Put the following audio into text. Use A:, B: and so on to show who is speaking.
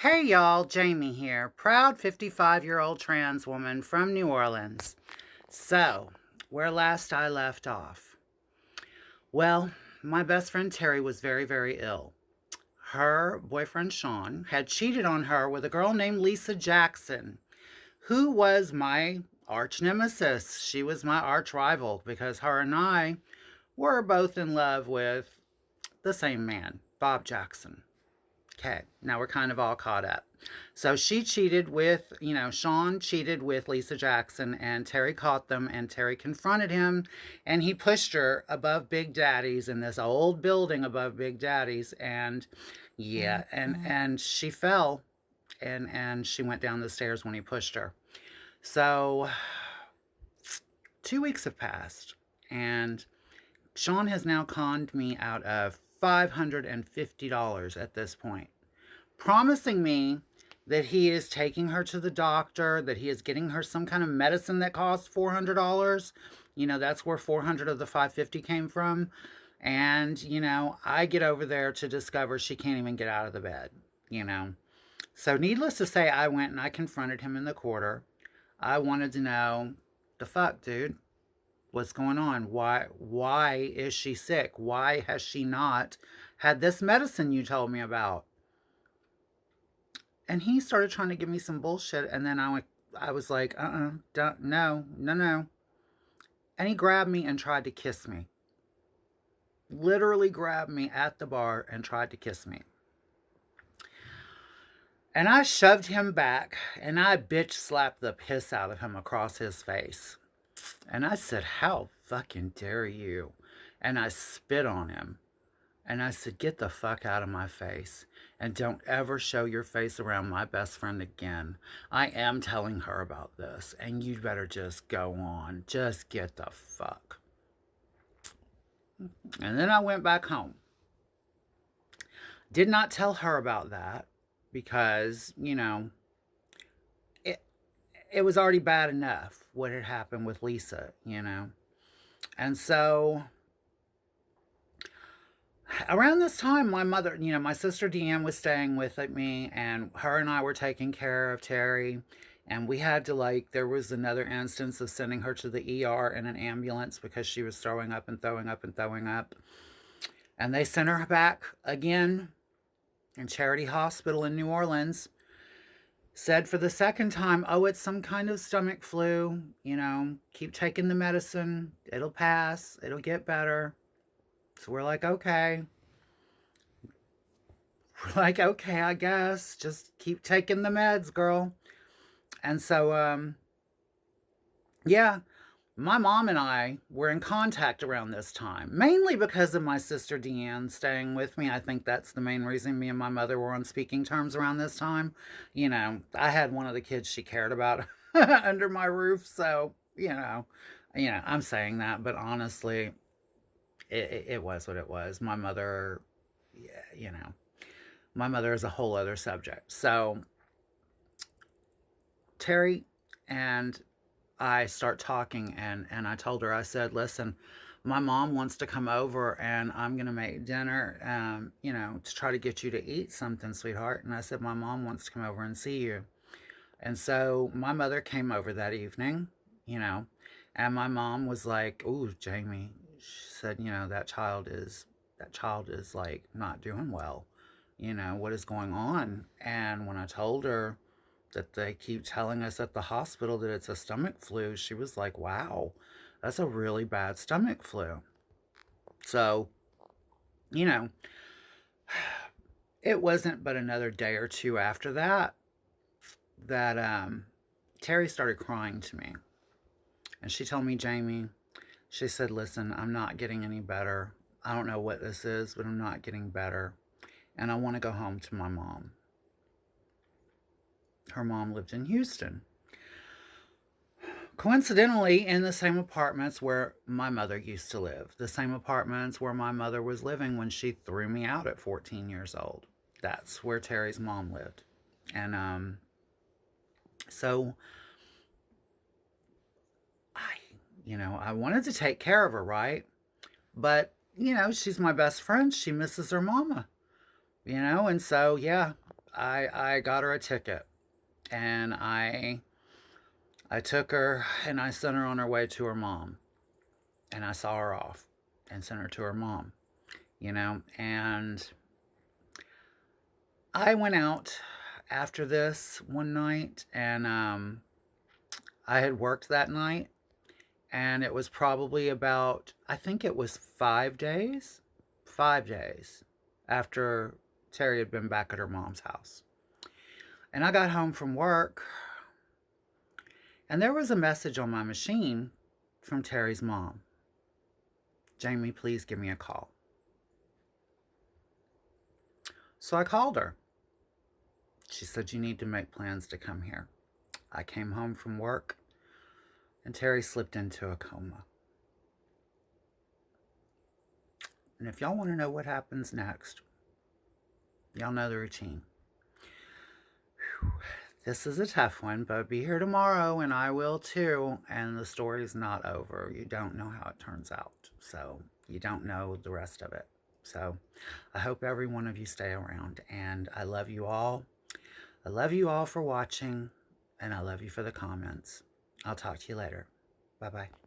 A: Hey y'all, Jamie here, proud 55-year-old trans woman from New Orleans. So, where last I left off. Well, my best friend Terry was very, very ill. Her boyfriend Sean had cheated on her with a girl named Lisa Jackson, who was my arch nemesis. She was my arch rival because her and I were both in love with the same man, Bob Jackson. Okay, now we're kind of all caught up. So she cheated with, Sean cheated with Lisa Jackson, and Terry caught them, and Terry confronted him, and he pushed her above Big Daddy's in this old building above Big Daddy's, and yeah, and she fell, and she went down the stairs when he pushed her. So 2 weeks have passed, and Sean has now conned me out of $550 at this point, promising me that he is taking her to the doctor, that he is getting her some kind of medicine that costs $400. That's where 400 of the 550 came from. And, I get over there to discover she can't even get out of the bed, you know. So, needless to say, I went and I confronted him in the quarter. I wanted to know the fuck, dude. What's going on? Why is she sick? Why has she not had this medicine you told me about? And he started trying to give me some bullshit, and then I was like, don't, no, no, no. And he grabbed me and tried to kiss me. Literally grabbed me at the bar and tried to kiss me. And I shoved him back and I bitch slapped the piss out of him across his face. And I said, how fucking dare you? And I spit on him. And I said, get the fuck out of my face. And don't ever show your face around my best friend again. I am telling her about this. And you'd better just go on. Just get the fuck. And then I went back home. Did not tell her about that because, it, it was already bad enough what had happened with Lisa. And so around this time, my mother, my sister Deanne was staying with me, and her and I were taking care of Terry. And we had to, there was another instance of sending her to the ER in an ambulance because she was throwing up and throwing up and throwing up. And they sent her back again in Charity Hospital in New Orleans. Said for the second time, oh, it's some kind of stomach flu. Keep taking the medicine. It'll pass. It'll get better. So we're like, okay. We're like, okay, I guess. Just keep taking the meds, girl. And so, yeah, my mom and I were in contact around this time, mainly because of my sister Deanne staying with me. I think that's the main reason me and my mother were on speaking terms around this time. I had one of the kids she cared about under my roof, so, I'm saying that, but honestly, it was what it was. My mother, yeah, my mother is a whole other subject. So, Terry and I start talking, and I told her, I said, listen, my mom wants to come over and I'm going to make dinner, to try to get you to eat something, sweetheart. And I said, my mom wants to come over and see you. And so my mother came over that evening, you know, and my mom was like, ooh, Jamie, she said, that child is like not doing well. What is going on? And when I told her that they keep telling us at the hospital that it's a stomach flu, she was like, wow, that's a really bad stomach flu. So, you know, it wasn't but another day or two after that Terry started crying to me. And she told me, Jamie, she said, listen, I'm not getting any better. I don't know what this is, but I'm not getting better. And I want to go home to my mom. Her mom lived in Houston. Coincidentally, in the same apartments where my mother used to live, the same apartments where my mother was living when she threw me out at 14 years old. That's where Terry's mom lived. And so I wanted to take care of her, right? But, she's my best friend. She misses her mama, and so, yeah, I got her a ticket, and I took her and I sent her on her way to her mom, and I saw her off and sent her to her mom, and I went out after this one night, and I had worked that night, and it was probably about, I think it was 5 days, 5 days after Terry had been back at her mom's house. And I got home from work, and there was a message on my machine from Terry's mom. Jamie, please give me a call. So I called her. She said, you need to make plans to come here. I came home from work, and Terry slipped into a coma. And if y'all want to know what happens next, y'all know the routine. Whew. This is a tough one, but be here tomorrow, and I will too. And the story's not over. You don't know how it turns out. So you don't know the rest of it. So I hope every one of you stay around. And I love you all. I love you all for watching. And I love you for the comments. I'll talk to you later. Bye-bye.